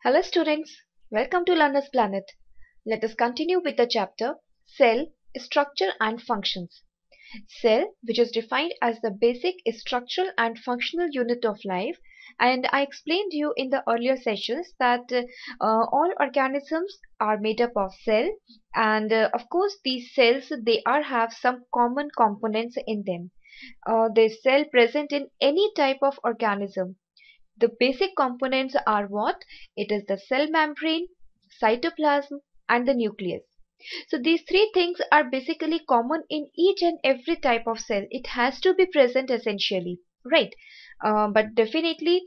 Hello students, welcome to Learner's Planet. Let us continue with the chapter Cell, Structure and Functions. Cell, which is defined as the basic structural and functional unit of life, and I explained to you in the earlier sessions that all organisms are made up of cell, and of course these cells have some common components in them. The cell present in any type of organism. The basic components are what? It is the cell membrane, cytoplasm, and the nucleus. So these three things are basically common in each and every type of cell. It has to be present essentially, right? But definitely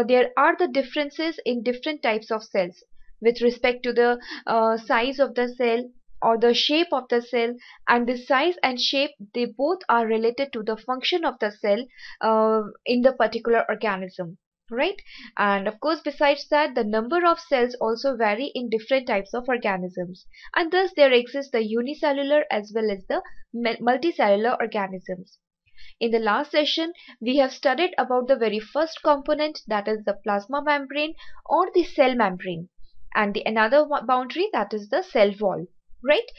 there are the differences in different types of cells with respect to the size of the cell or the shape of the cell, and the size and shape, they both are related to the function of the cell in the particular organism, right? And of course besides that, the number of cells also vary in different types of organisms, and thus there exists the unicellular as well as the multicellular organisms. In the last session we have studied about the very first component, that is the plasma membrane or the cell membrane, and the another boundary, that is the cell wall, right?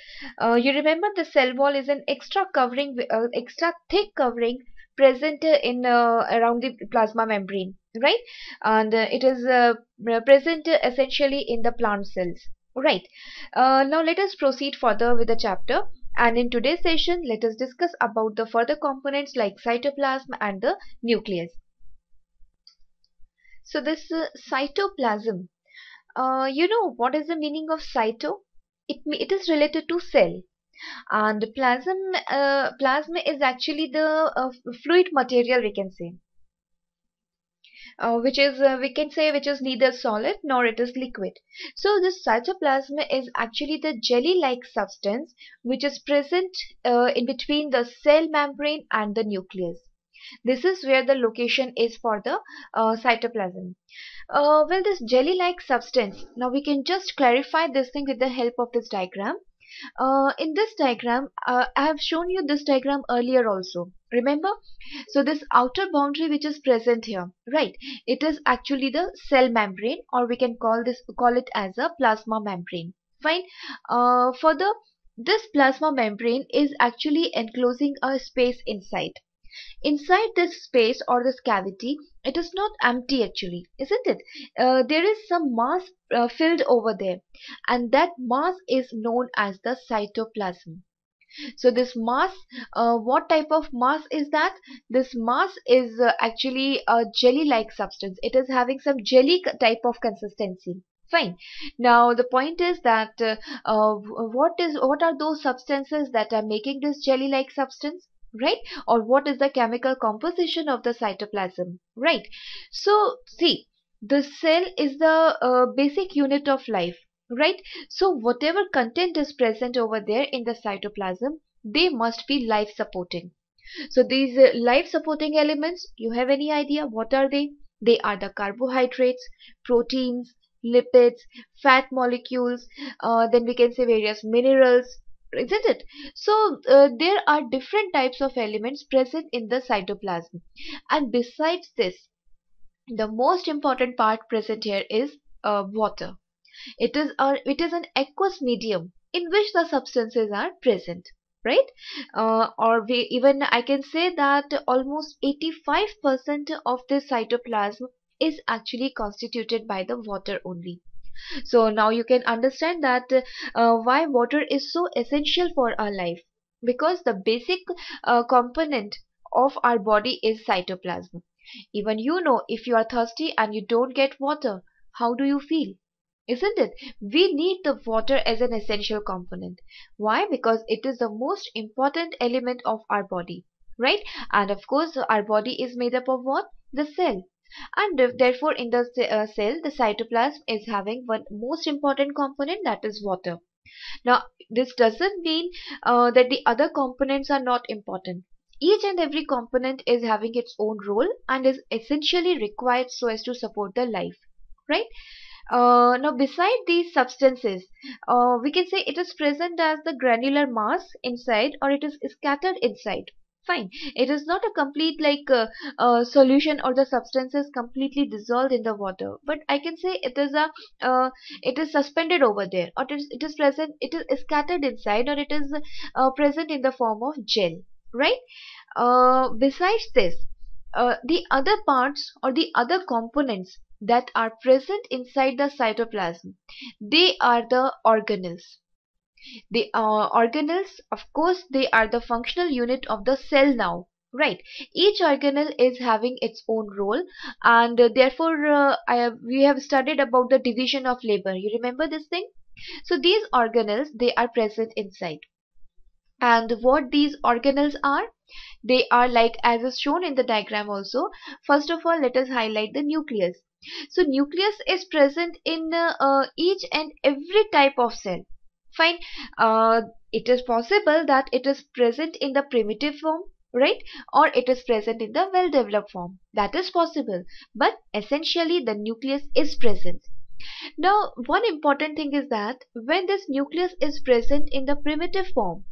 You remember the cell wall is an extra covering, extra thick covering present in around the plasma membrane, right? And it is present essentially in the plant cells, right? Now let us proceed further with the chapter, and in today's session let us discuss about the further components like cytoplasm and the nucleus. So this cytoplasm, you know what is the meaning of cyto? It is related to cell, and plasma is actually the fluid material, we can say, which is we can say which is neither solid nor it is liquid. So this cytoplasm is actually the jelly-like substance which is present in between the cell membrane and the nucleus. This is where the location is for the cytoplasm. Well, this jelly-like substance, now we can just clarify this thing with the help of this diagram. In this diagram, I have shown you this diagram earlier also. Remember? So this outer boundary which is present here, right? It is actually the cell membrane, or we can call it as a plasma membrane. Fine. Further, this plasma membrane is actually enclosing a space inside. Inside this space or this cavity, it is not empty actually, isn't it? There is some mass filled over there, and that mass is known as the cytoplasm. So this mass, what type of mass is that? This mass is actually a jelly-like substance. It is having some jelly type of consistency. Fine. Now the point is that what are those substances that are making this jelly-like substance? Right? Or what is the chemical composition of the cytoplasm? Right? So see, the cell is the basic unit of life, right? So whatever content is present over there in the cytoplasm, they must be life supporting. So these life supporting elements, you have any idea what are they? They are the carbohydrates, proteins, lipids, fat molecules, then we can say various minerals, isn't it? So there are different types of elements present in the cytoplasm, and besides this, the most important part present here is water. It is an aqueous medium in which the substances are present, right? Even I can say that almost 85% of this cytoplasm is actually constituted by the water only. So now you can understand that why water is so essential for our life, because the basic component of our body is cytoplasm. Even you know, if you are thirsty and you don't get water, how do you feel? Isn't it? We need the water as an essential component. Why? Because it is the most important element of our body, right? And of course, our body is made up of what? The cell. And therefore, in the cell, the cytoplasm is having one most important component, that is water. Now, this doesn't mean that the other components are not important. Each and every component is having its own role and is essentially required so as to support the life, right? Now, beside these substances, we can say it is present as the granular mass inside, or it is scattered inside. Fine. It is not a complete solution, or the substance is completely dissolved in the water, but I can say it is a it is suspended over there, or it is present, it is scattered inside, or it is present in the form of gel, right? Besides this, the other parts or the other components that are present inside the cytoplasm, they are the organelles. The organelles, of course, they are the functional unit of the cell now, right? Each organelle is having its own role, and therefore we have studied about the division of labor. You remember this thing? So these organelles, they are present inside. And what these organelles are? They are like as is shown in the diagram also. First of all, let us highlight the nucleus. So nucleus is present in each and every type of cell. Fine. It is possible that it is present in the primitive form, right? Or it is present in the well developed form. That is possible. But essentially the nucleus is present. Now, one important thing is that when this nucleus is present in the primitive form,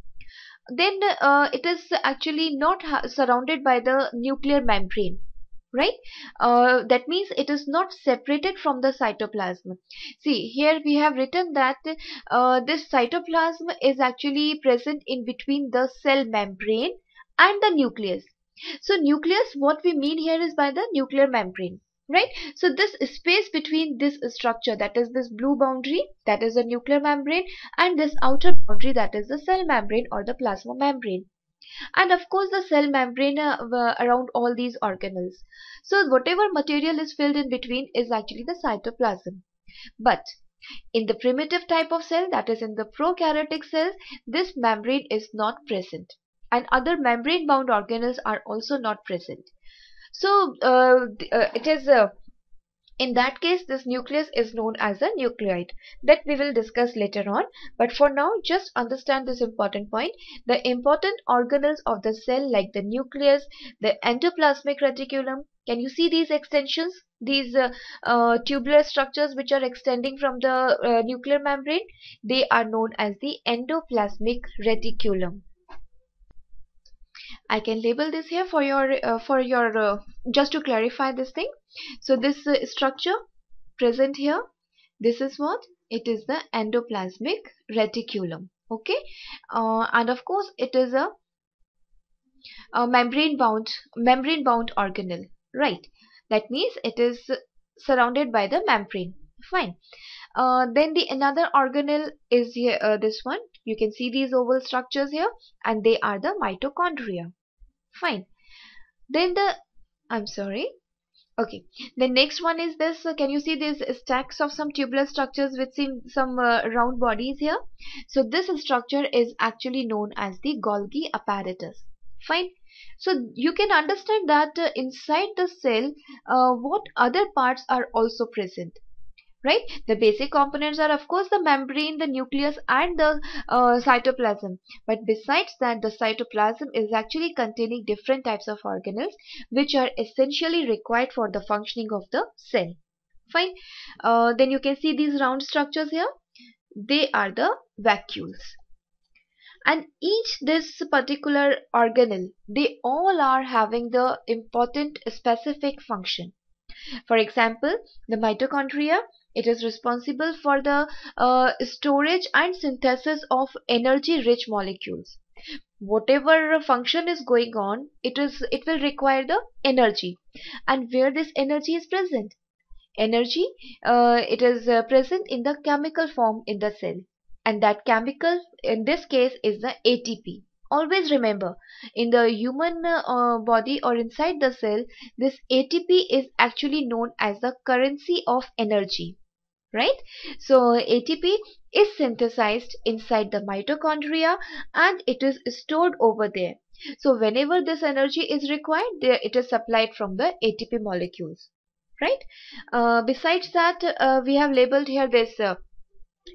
then it is actually not surrounded by the nuclear membrane, right? That means it is not separated from the cytoplasm. See, here we have written that this cytoplasm is actually present in between the cell membrane and the nucleus. So nucleus, what we mean here is by the nuclear membrane, right? So this space between this structure, that is this blue boundary, that is the nuclear membrane, and this outer boundary, that is the cell membrane or the plasma membrane, and of course the cell membrane around all these organelles. So whatever material is filled in between is actually the cytoplasm. But in the primitive type of cell, that is in the prokaryotic cells, this membrane is not present, and other membrane bound organelles are also not present. So it is in that case, this nucleus is known as a nucleoid, that we will discuss later on. But for now, just understand this important point. The important organelles of the cell, like the nucleus, the endoplasmic reticulum. Can you see these extensions? These tubular structures which are extending from the nuclear membrane, they are known as the endoplasmic reticulum. I can label this here for your just to clarify this thing. So this structure present here, this is what? It is the endoplasmic reticulum. Okay, and of course it is a membrane bound organelle, right? That means it is surrounded by the membrane. Fine. Then the another organelle is here, this one. You can see these oval structures here, and they are the mitochondria. Fine. Then I'm sorry. Okay. The next one is this. Can you see these stacks of some tubular structures with some round bodies here? So this structure is actually known as the Golgi apparatus. Fine. So you can understand that inside the cell, what other parts are also present. Right? The basic components are of course the membrane, the nucleus, and the cytoplasm. But besides that, the cytoplasm is actually containing different types of organelles which are essentially required for the functioning of the cell. Fine. Then you can see these round structures here. They are the vacuoles. And each this particular organelle, they all are having the important specific function. For example, the mitochondria, it is responsible for the storage and synthesis of energy-rich molecules. Whatever function is going on, it will require the energy. And where this energy is present? Energy, it is present in the chemical form in the cell. And that chemical in this case is the ATP. Always remember, in the human body or inside the cell, this ATP is actually known as the currency of energy, right? So ATP is synthesized inside the mitochondria and it is stored over there. So whenever this energy is required, it is supplied from the ATP molecules, right? Besides that, we have labeled here this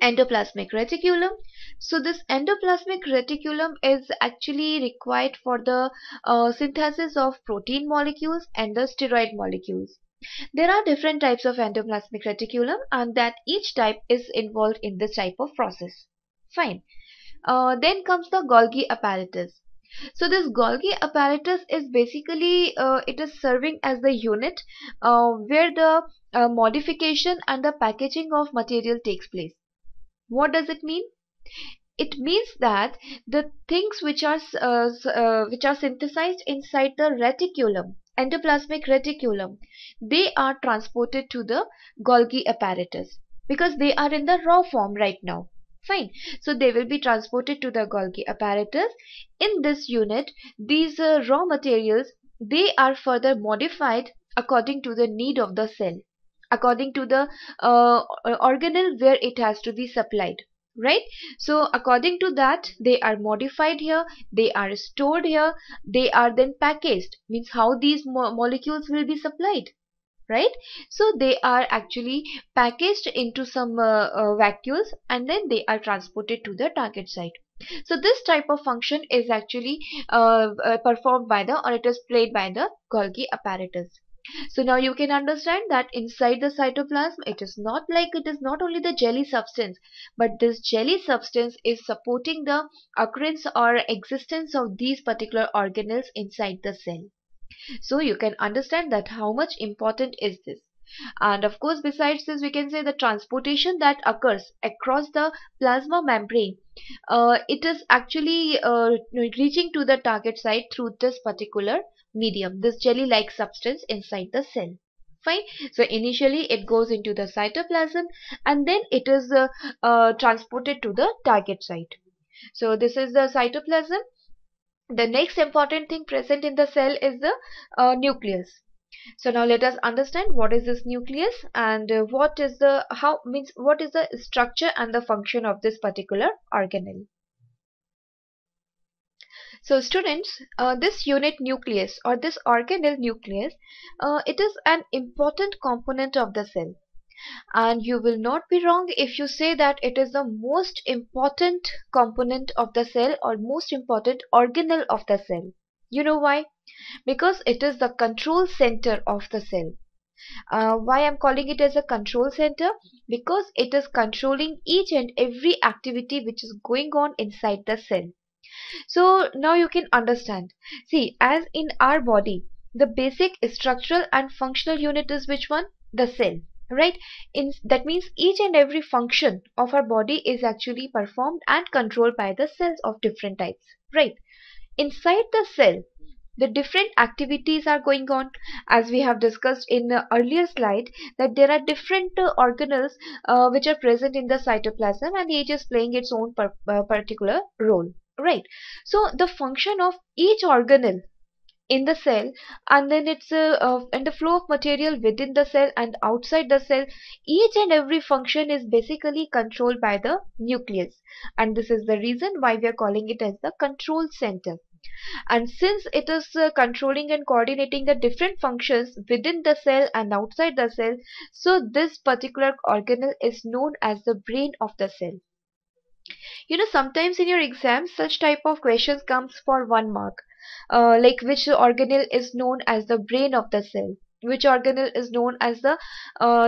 endoplasmic reticulum. So this endoplasmic reticulum is actually required for the synthesis of protein molecules and the steroid molecules. There are different types of endoplasmic reticulum, and that each type is involved in this type of process. Fine. Then comes the Golgi apparatus. So this Golgi apparatus is basically it is serving as the unit where the modification and the packaging of material takes place. What does it mean? It means that the things which are synthesized inside the reticulum, endoplasmic reticulum, they are transported to the Golgi apparatus because they are in the raw form right now. Fine. So they will be transported to the Golgi apparatus. In this unit, these raw materials, they are further modified according to the need of the cell, according to the organelle where it has to be supplied, right? So according to that, they are modified here, they are stored here, they are then packaged, means how these molecules will be supplied, right? So they are actually packaged into some vacuoles and then they are transported to the target site. So this type of function is actually performed by the, or it is played by the Golgi apparatus. So now you can understand that inside the cytoplasm, it is not only the jelly substance, but this jelly substance is supporting the occurrence or existence of these particular organelles inside the cell. So you can understand that how much important is this. And of course, besides this, we can say the transportation that occurs across the plasma membrane, it is actually reaching to the target site through this particular medium, this jelly-like substance inside the cell. Fine. So initially it goes into the cytoplasm and then it is transported to the target site. So this is the cytoplasm. The next important thing present in the cell is the nucleus. So now let us understand what is this nucleus and what is the structure and the function of this particular organelle. So students, this unit nucleus or this organelle nucleus, it is an important component of the cell. And you will not be wrong if you say that it is the most important component of the cell or most important organelle of the cell. You know why? Because it is the control center of the cell. Why I'm calling it as a control center? Because it is controlling each and every activity which is going on inside the cell. So now you can understand. See, as in our body, the basic structural and functional unit is which one? The cell, right? That means each and every function of our body is actually performed and controlled by the cells of different types, right? Inside the cell, the different activities are going on, as we have discussed in the earlier slide, that there are different organelles which are present in the cytoplasm and each is playing its own particular role, right? So the function of each organelle in the cell and then it's and the flow of material within the cell and outside the cell, each and every function is basically controlled by the nucleus, and this is the reason why we are calling it as the control center. And since it is controlling and coordinating the different functions within the cell and outside the cell, so this particular organelle is known as the brain of the cell. You know, sometimes in your exam such type of questions comes for 1 mark, like which organelle is known as the brain of the cell, which organelle is known as the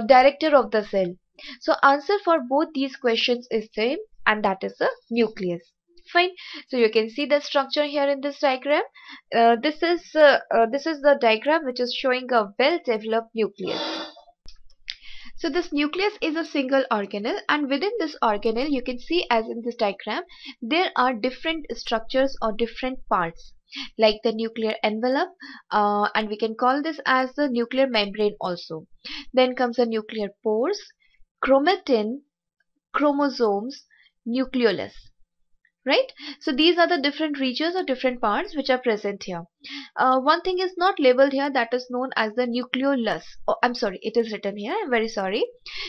director of the cell. So answer for both these questions is same, and that is the nucleus. Fine. So you can see the structure here in this diagram. This is the diagram which is showing a well developed nucleus. So this nucleus is a single organelle, and within this organelle you can see, as in this diagram, there are different structures or different parts like the nuclear envelope, and we can call this as the nuclear membrane also. Then comes the nuclear pores, chromatin, chromosomes, nucleolus. Right? So these are the different regions or different parts which are present here. One thing is not labeled here, that is known as the nucleolus. Oh, I'm sorry, it is written here. I'm very sorry.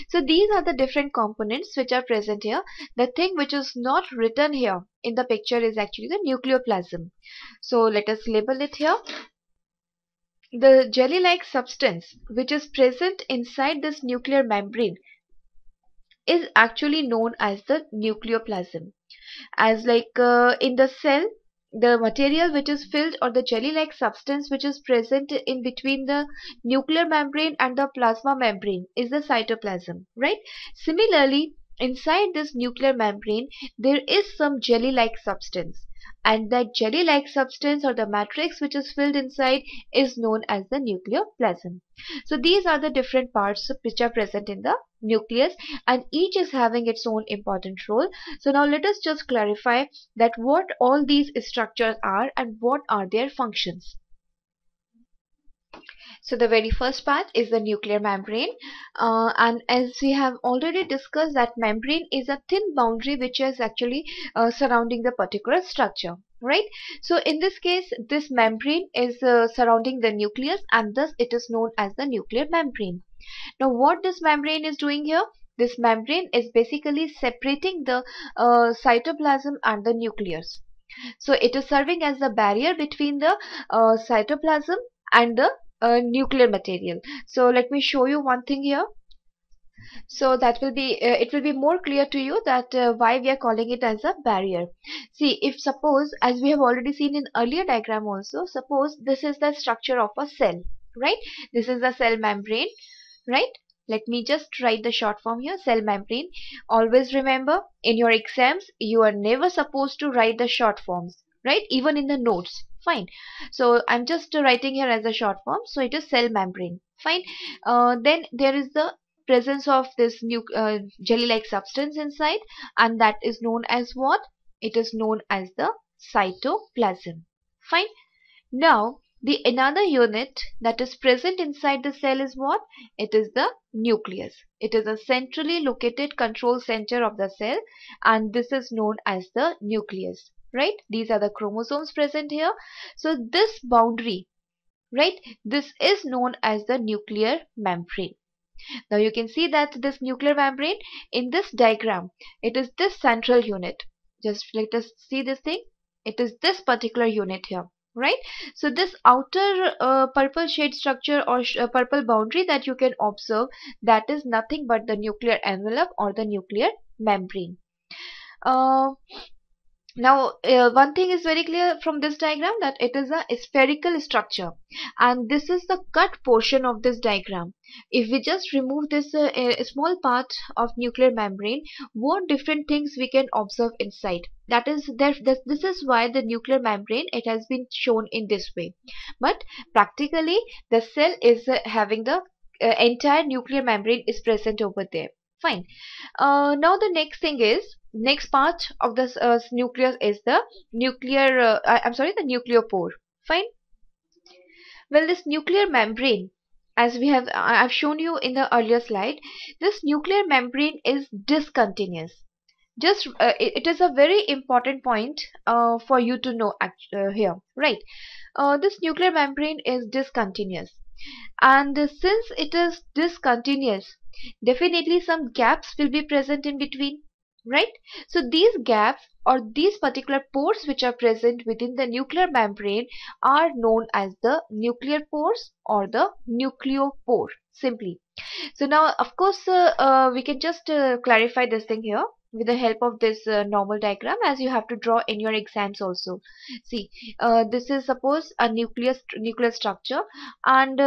So these are the different components which are present here. The thing which is not written here in the picture is actually the nucleoplasm. So let us label it here. The jelly-like substance which is present inside this nuclear membrane is actually known as the nucleoplasm. As like in the cell, the material which is filled or the jelly-like substance which is present in between the nuclear membrane and the plasma membrane is the cytoplasm, right? Similarly, inside this nuclear membrane, there is some jelly-like substance, and that jelly-like substance or the matrix which is filled inside is known as the nucleoplasm. So these are the different parts which are present in the nucleus, and each is having its own important role. So now let us just clarify that what all these structures are and what are their functions. So the very first part is the nuclear membrane, and as we have already discussed, that membrane is a thin boundary which is actually surrounding the particular structure, right? So in this case, this membrane is surrounding the nucleus, and thus it is known as the nuclear membrane. Now what this membrane is doing here? This membrane is basically separating the cytoplasm and the nucleus. So it is serving as the barrier between the cytoplasm and the nuclear material. So let me show you one thing here. So that will be it will be more clear to you that why we are calling it as a barrier. See, if suppose, as we have already seen in earlier diagram also, suppose this is the structure of a cell, right? This is the cell membrane, right? Let me just write the short form here, cell membrane. Always remember, in your exams you are never supposed to write the short forms, right? Even in the notes. Fine. So I'm just writing here as a short form. So it is cell membrane. Fine. Then there is the presence of this jelly-like substance inside, and that is known as what? It is known as the cytoplasm. Fine. Now the another unit that is present inside the cell is what? It is the nucleus. It is a centrally located control center of the cell, and this is known as the nucleus, right? These are the chromosomes present here. So this boundary, right, this is known as the nuclear membrane. Now you can see that this nuclear membrane in this diagram, it is this central unit. Just let us see this thing. It is this particular unit here, right? So this outer purple shade structure or purple boundary that you can observe, that is nothing but the nuclear envelope or the nuclear membrane. Now one thing is very clear from this diagram, that it is a spherical structure, and this is the cut portion of this diagram. If we just remove this small part of nuclear membrane, what different things we can observe inside. That is this is why the nuclear membrane, it has been shown in this way. But practically the cell is having the entire nuclear membrane is present over there. Fine. Now the next thing is, next part of this nucleus is the nuclear the nucleopore. Fine. Well, this nuclear membrane, as we have I've shown you in the earlier slide, this nuclear membrane is discontinuous. Just it is a very important point for you to know here, right? This nuclear membrane is discontinuous, and since it is discontinuous, definitely some gaps will be present in between, right? So these gaps or these particular pores which are present within the nuclear membrane are known as the nuclear pores or the nucleopore, simply. So now of course we can just clarify this thing here with the help of this normal diagram, as you have to draw in your exams also. See, this is suppose a nuclear structure, and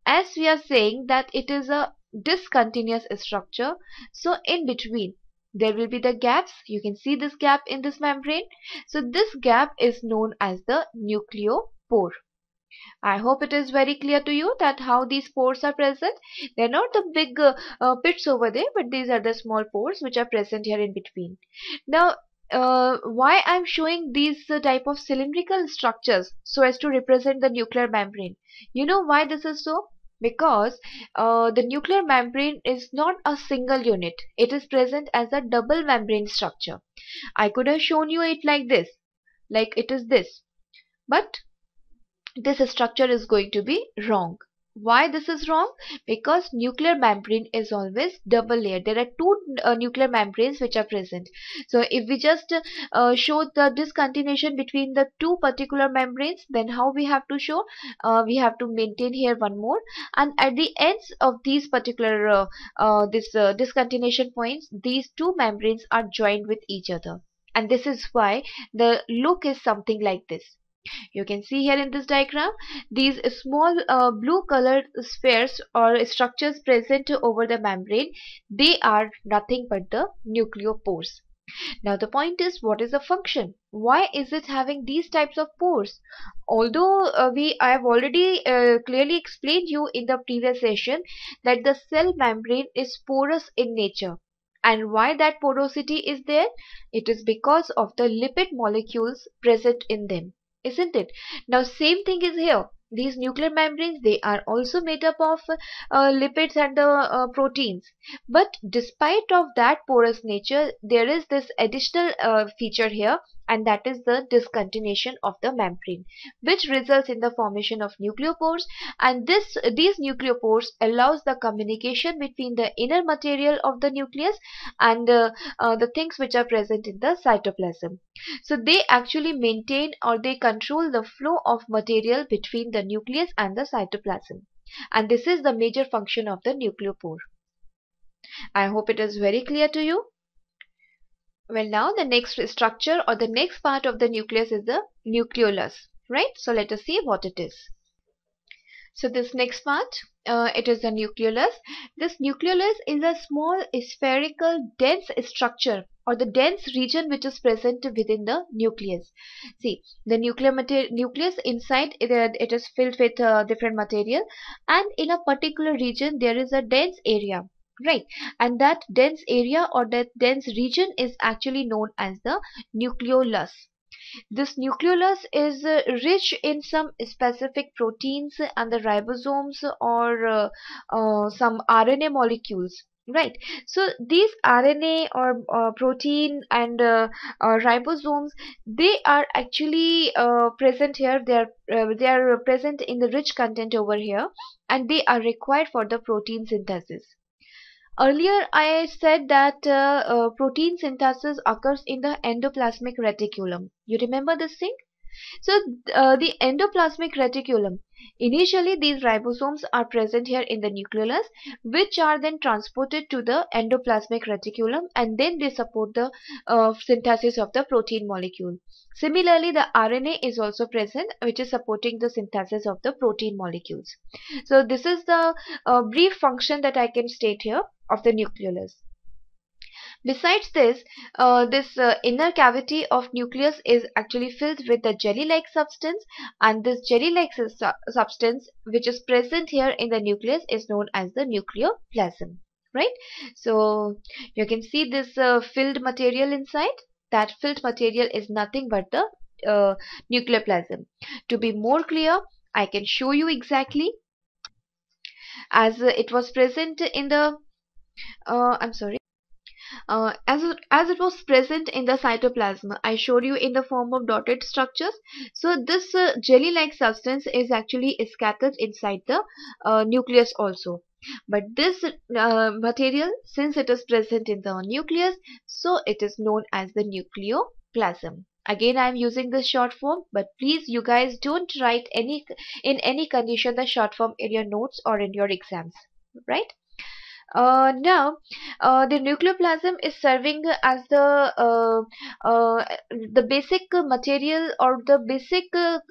as we are saying that it is a discontinuous structure, so in between there will be the gaps. You can see this gap in this membrane. So this gap is known as the nucleopore. I hope it is very clear to you that how these pores are present. They're not the big pits over there, but these are the small pores which are present here in between. Now why I'm showing these type of cylindrical structures so as to represent the nuclear membrane? You know why this is so? Because the nuclear membrane is not a single unit. It is present as a double membrane structure. I could have shown you it like this, like it is this, but this structure is going to be wrong. Why this is wrong? Because nuclear membrane is always double layered. There are two nuclear membranes which are present. So if we just show the discontinuation between the two particular membranes, then how we have to show? We have to maintain here one more, and at the ends of these particular discontinuation points, these two membranes are joined with each other, and this is why the look is something like this. You can see here in this diagram, these small blue colored spheres or structures present over the membrane, they are nothing but the nucleopores. Now the point is, what is the function? Why is it having these types of pores? Although I have already clearly explained you in the previous session that the cell membrane is porous in nature. And why that porosity is there? It is because of the lipid molecules present in them, isn't it? Now same thing is here. These nuclear membranes, they are also made up of lipids and the proteins. But despite of that porous nature, there is this additional feature here, and that is the discontinuation of the membrane, which results in the formation of nucleopores. And these nucleopores allows the communication between the inner material of the nucleus and the things which are present in the cytoplasm. So they actually maintain or they control the flow of material between the nucleus and the cytoplasm. And this is the major function of the nucleopore. I hope it is very clear to you. Well, now the next structure or the next part of the nucleus is the nucleolus, right? So let us see what it is. So this next part, it is the nucleolus. This nucleolus is a small spherical dense structure or the dense region which is present within the nucleus. See, the nucleus inside it is filled with different material, and in a particular region there is a dense area, right? And that dense area or that dense region is actually known as the nucleolus. This nucleolus is rich in some specific proteins and the ribosomes or some RNA molecules. Right. So these RNA or protein and ribosomes, they are actually present here. They are present in the rich content over here, and they are required for the protein synthesis. Earlier, I said that protein synthesis occurs in the endoplasmic reticulum. You remember this thing? So, the endoplasmic reticulum, initially these ribosomes are present here in the nucleolus, which are then transported to the endoplasmic reticulum, and then they support the synthesis of the protein molecule. Similarly, the RNA is also present, which is supporting the synthesis of the protein molecules. So, this is the brief function that I can state here of the nucleolus. Besides this, inner cavity of nucleus is actually filled with the jelly-like substance, and this jelly-like substance which is present here in the nucleus is known as the nucleoplasm, right? So you can see this filled material inside. That filled material is nothing but the nucleoplasm. To be more clear, I can show you exactly as it was present in the I'm sorry. As it was present in the cytoplasm, I showed you in the form of dotted structures. So this jelly-like substance is actually scattered inside the nucleus also. But this material, since it is present in the nucleus, so it is known as the nucleoplasm. Again, I am using the short form, but please, you guys don't write in any condition the short form in your notes or in your exams, right? Now, the nucleoplasm is serving as the basic material or the basic.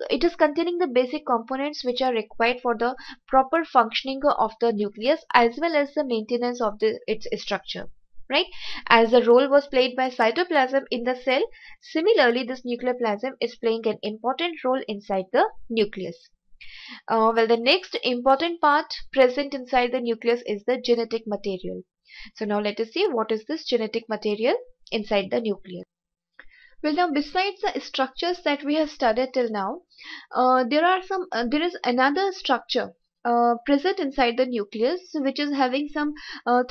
It is containing the basic components which are required for the proper functioning of the nucleus as well as the maintenance of its structure. Right? As the role was played by cytoplasm in the cell, similarly, this nucleoplasm is playing an important role inside the nucleus. Well, the next important part present inside the nucleus is the genetic material. So now let us see what is this genetic material inside the nucleus. Well, now besides the structures that we have studied till now, there is another structure present inside the nucleus which is having some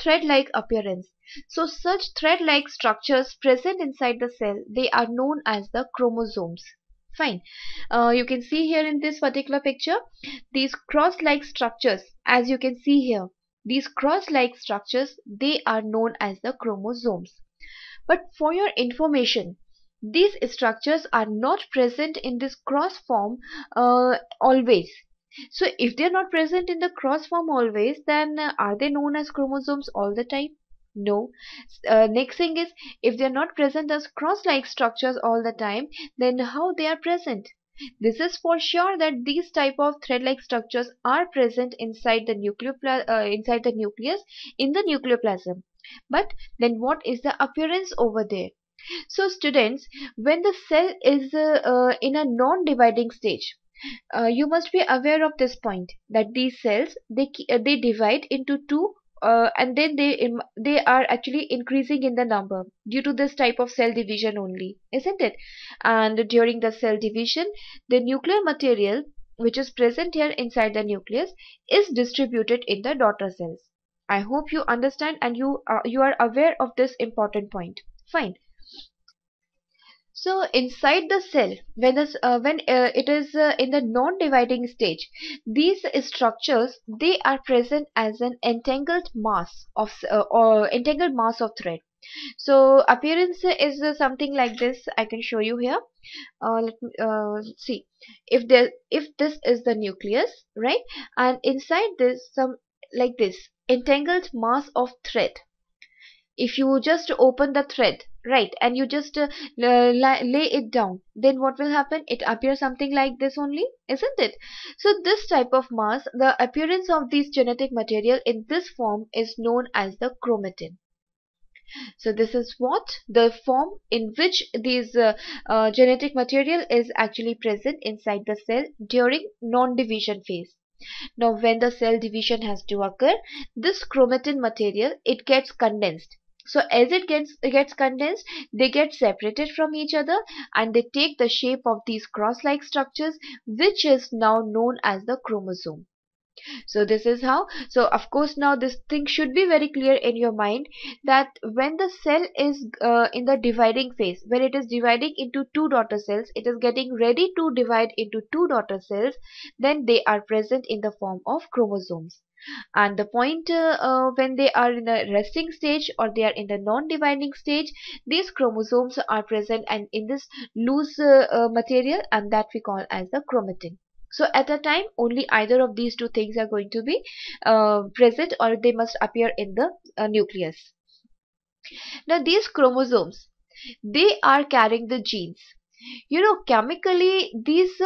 thread-like appearance. So such thread-like structures present inside the cell, they are known as the chromosomes. Fine. You can see here in this particular picture, these cross-like structures, as you can see here, these cross-like structures, they are known as the chromosomes. But for your information, these structures are not present in this cross form always. So if they are not present in the cross form always, then are they known as chromosomes all the time? No. Next thing is, if they are not present as cross-like structures all the time, then how they are present? This is for sure that these type of thread-like structures are present inside the nucleus in the nucleoplasm. But then what is the appearance over there? So students, when the cell is in a non-dividing stage, you must be aware of this point, that these cells, they divide into two, and then they are actually increasing in the number due to this type of cell division only, isn't it? And during the cell division, the nuclear material which is present here inside the nucleus is distributed in the daughter cells. I hope you understand and you are aware of this important point. Fine. So inside the cell, when it is in the non-dividing stage, these structures, they are present as an entangled mass of or entangled mass of thread. So appearance is something like this. I can show you here. Let me see. If this is the nucleus, right, and inside this some like this entangled mass of thread. If you just open the thread, right, and you just lay it down, then what will happen? It appears something like this only, isn't it? So this type of mass, the appearance of this genetic material in this form is known as the chromatin. So this is what the form in which these genetic material is actually present inside the cell during non-division phase. Now when the cell division has to occur, this chromatin material, it gets condensed. So as it gets condensed, they get separated from each other and they take the shape of these cross-like structures, which is now known as the chromosome. So this is how. So of course now this thing should be very clear in your mind, that when the cell is in the dividing phase, when it is dividing into two daughter cells, it is getting ready to divide into two daughter cells, then they are present in the form of chromosomes. And the point when they are in a resting stage or they are in the non-dividing stage, these chromosomes are present and in this loose material, and that we call as the chromatin. So at a time, only either of these two things are going to be present, or they must appear in the nucleus. Now these chromosomes, they are carrying the genes. You know, chemically these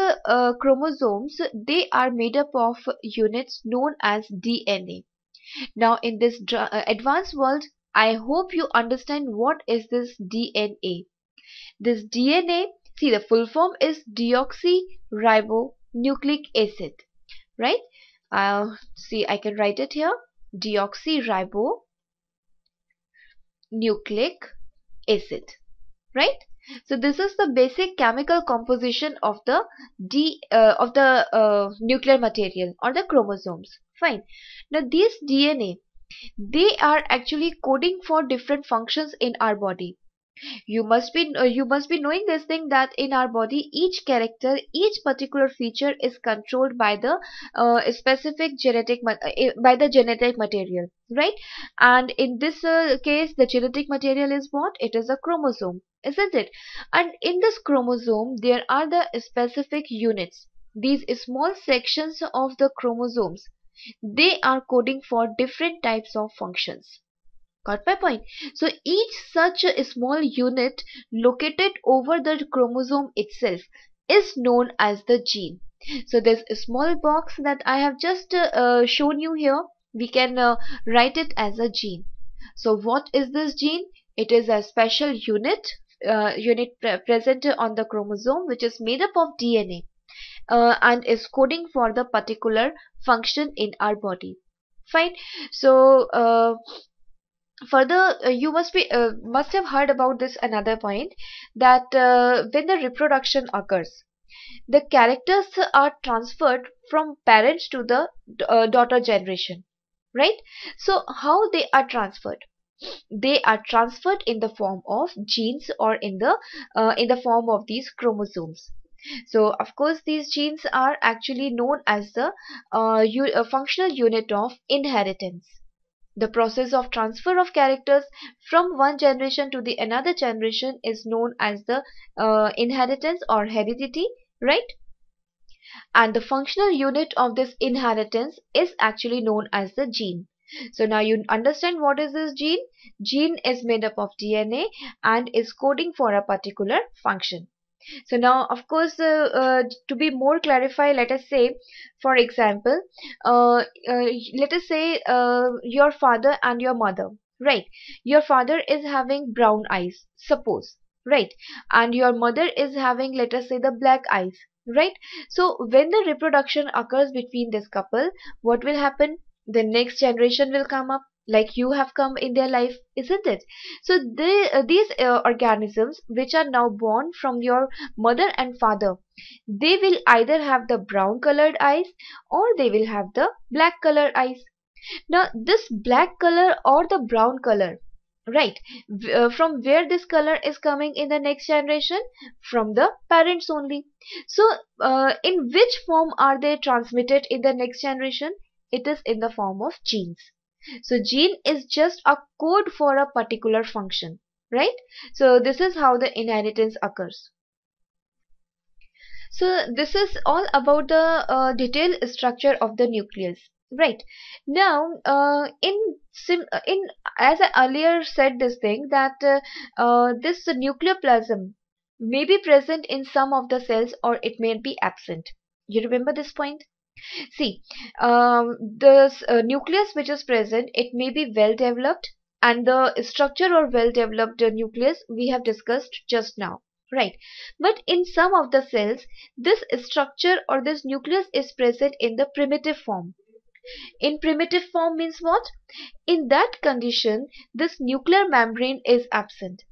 chromosomes, they are made up of units known as DNA. Now in this advanced world, I hope you understand what is this DNA. This DNA, see, the full form is deoxyribonucleic acid, right? See, I can write it here, deoxyribonucleic acid, right? So this is the basic chemical composition of the nuclear material or the chromosomes. Fine. Now these DNA, they are actually coding for different functions in our body. You must be knowing this thing, that in our body each character, each particular feature is controlled by the specific by the genetic material, right? And in this case, the genetic material is what? It is a chromosome, isn't it? And in this chromosome there are the specific units. These small sections of the chromosomes, they are coding for different types of functions. Got my point? So each such a small unit located over the chromosome itself is known as the gene. So this small box that I have just shown you here, we can write it as a gene. So what is this gene? It is a special unit present on the chromosome, which is made up of DNA and is coding for the particular function in our body. Fine. So further, you must have heard about this another point, that when the reproduction occurs, the characters are transferred from parents to the daughter generation, right? So how they are transferred? They are transferred in the form of genes, or in the form of these chromosomes. So of course these genes are actually known as the functional unit of inheritance. The process of transfer of characters from one generation to the another generation is known as the inheritance or heredity, right? And the functional unit of this inheritance is actually known as the gene. So now you understand what is this gene. Gene is made up of DNA and is coding for a particular function. So now of course to be more clarified, let us say, for example, let us say your father and your mother, right? Your father is having brown eyes, suppose, right? And your mother is having, let us say, the black eyes, right? So when the reproduction occurs between this couple, what will happen? The next generation will come up, like you have come in their life, isn't it? So these organisms which are now born from your mother and father, they will either have the brown colored eyes or they will have the black colored eyes. Now this black color or the brown color, right, from where this color is coming in the next generation? From the parents only. So in which form are they transmitted in the next generation? It is in the form of genes. So gene is just a code for a particular function, right? So this is how the inheritance occurs. So this is all about the detailed structure of the nucleus. Right. Now, in as I earlier said this thing that this nucleoplasm may be present in some of the cells or it may be absent. You remember this point? See, the nucleus which is present, it may be well developed, and the structure or well developed nucleus we have discussed just now, right? But in some of the cells, this structure or this nucleus is present in the primitive form. In primitive form means what? In that condition, this nuclear membrane is absent.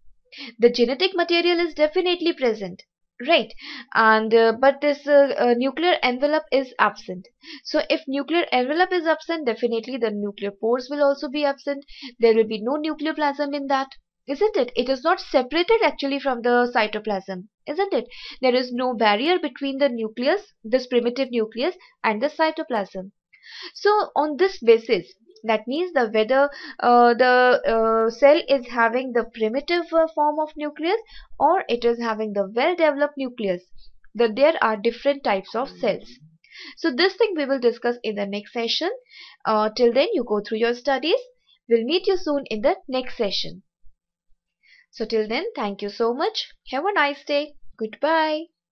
The genetic material is definitely present, right? And but this nuclear envelope is absent. So if nuclear envelope is absent, definitely the nuclear pores will also be absent. There will be no nucleoplasm in that, isn't it? It is not separated actually from the cytoplasm, isn't it? There is no barrier between the nucleus, this primitive nucleus, and the cytoplasm. So on this basis, that means the whether the cell is having the primitive form of nucleus or it is having the well developed nucleus, that there are different types of cells. So this thing we will discuss in the next session. Till then, you go through your studies. We'll meet you soon in the next session. So till then, thank you so much. Have a nice day. Goodbye.